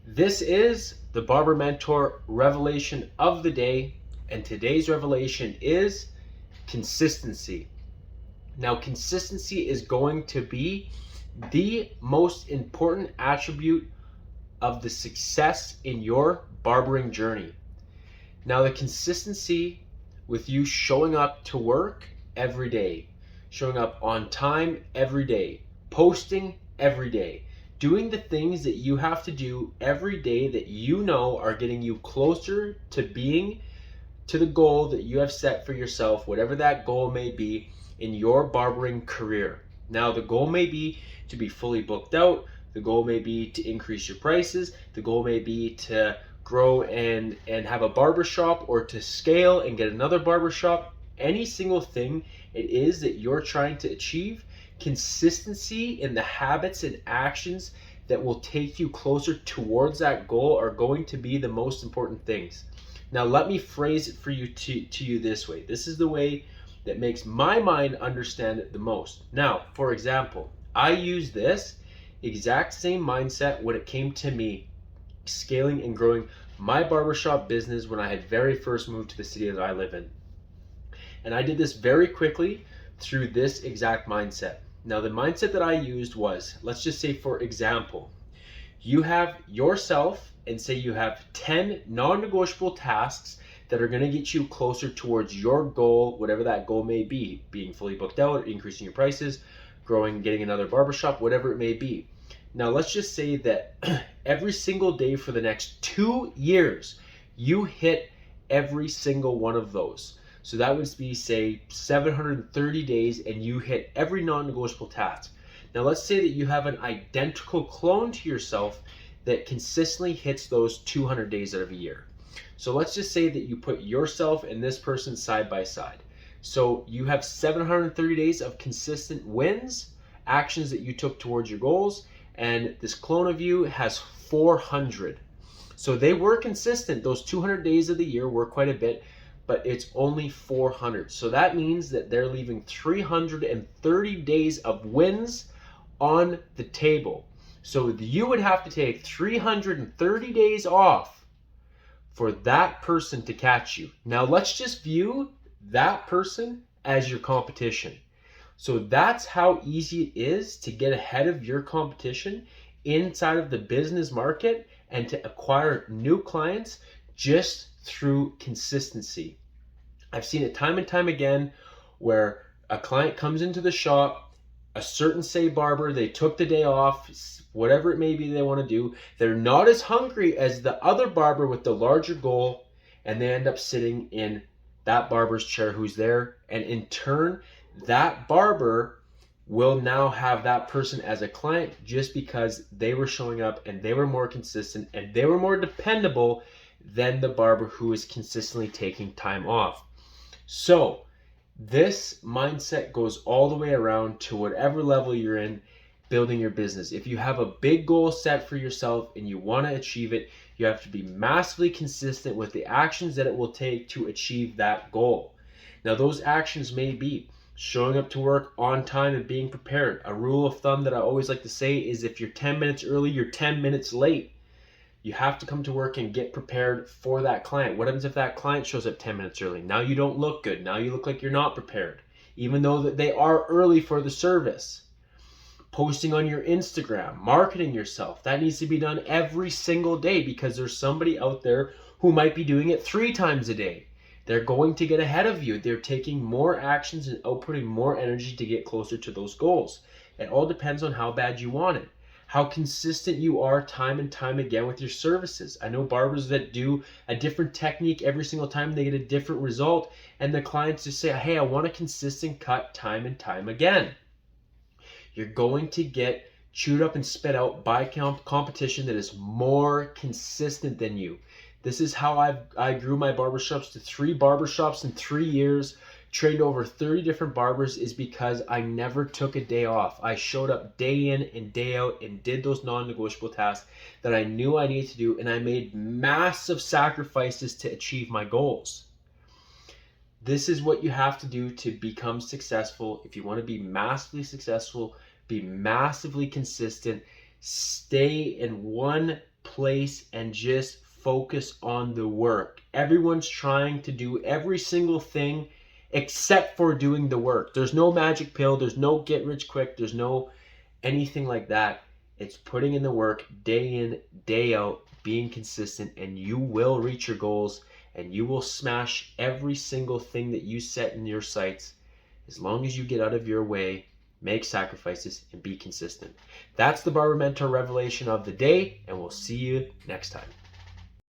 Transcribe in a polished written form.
This is the Barber Mentor revelation of the day, and today's revelation is consistency. Now, consistency is going to be the most important attribute of the success in your barbering journey. Now, the consistency with you showing up to work every day, showing up on time every day, posting every day, doing the things that you have to do every day that you know are getting you closer to being to the goal that you have set for yourself, whatever that goal may be in your barbering career. Now, the goal may be to be fully booked out. The goal may be to increase your prices. The goal may be to grow and have a barbershop, or to scale and get another barbershop. Any single thing it is that you're trying to achieve, consistency in the habits and actions that will take you closer towards that goal are going to be the most important things. Now, let me phrase it for you to you this way. This is the way that makes my mind understand it the most. Now, for example, I use this exact same mindset when it came to me scaling and growing my barbershop business when I had very first moved to the city that I live in. And I did this very quickly through this exact mindset. Now, the mindset that I used was, let's just say, for example, you have yourself and say you have 10 non-negotiable tasks that are going to get you closer towards your goal, whatever that goal may be, being fully booked out, increasing your prices, growing, getting another barbershop, whatever it may be. Now, let's just say that every single day for the next 2 years, you hit every single one of those. So that would be, say, 730 days, and you hit every non-negotiable task. Now, let's say that you have an identical clone to yourself that consistently hits those 200 days out of a year. So let's just say that you put yourself and this person side by side. So you have 730 days of consistent wins, actions that you took towards your goals, and this clone of you has 400. So they were consistent. Those 200 days of the year were quite a bit, but it's only 400. So that means that they're leaving 330 days of wins on the table. So you would have to take 330 days off for that person to catch you. Now, let's just view that person as your competition. So that's how easy it is to get ahead of your competition inside of the business market and to acquire new clients just through consistency. I've seen it time and time again where a client comes into the shop, a certain, say, barber, they took the day off, whatever it may be they want to do. They're not as hungry as the other barber with the larger goal, and they end up sitting in that barber's chair who's there. And in turn, that barber will now have that person as a client just because they were showing up and they were more consistent and they were more dependable than the barber who is consistently taking time off. So this mindset goes all the way around to whatever level you're in building your business. If you have a big goal set for yourself and you want to achieve it, you have to be massively consistent with the actions that it will take to achieve that goal. Now, those actions may be showing up to work on time and being prepared. A rule of thumb that I always like to say is if you're 10 minutes early, you're 10 minutes late. You have to come to work and get prepared for that client. What happens if that client shows up 10 minutes early? Now you don't look good. Now you look like you're not prepared, even though that they are early for the service. Posting on your Instagram, marketing yourself, that needs to be done every single day because there's somebody out there who might be doing it 3 times a day. They're going to get ahead of you. They're taking more actions and outputting more energy to get closer to those goals. It all depends on how bad you want it. How consistent you are time and time again with your services. I know barbers that do a different technique every single time, they get a different result, and the clients just say, hey, I want a consistent cut time and time again. You're going to get chewed up and spit out by competition that is more consistent than you. This is how I grew my barbershops to 3 barbershops in 3 years, trained over 30 different barbers, is because I never took a day off. I showed up day in and day out and did those non-negotiable tasks that I knew I needed to do, and I made massive sacrifices to achieve my goals. This is what you have to do to become successful. If you want to be massively successful, be massively consistent, stay in one place and just focus on the work. Everyone's trying to do every single thing except for doing the work. There's no magic pill, there's no get rich quick, there's no anything like that. It's putting in the work day in, day out, being consistent, and you will reach your goals and you will smash every single thing that you set in your sights as long as you get out of your way, make sacrifices, and be consistent. That's the Barber Mentor revelation of the day, and we'll see you next time.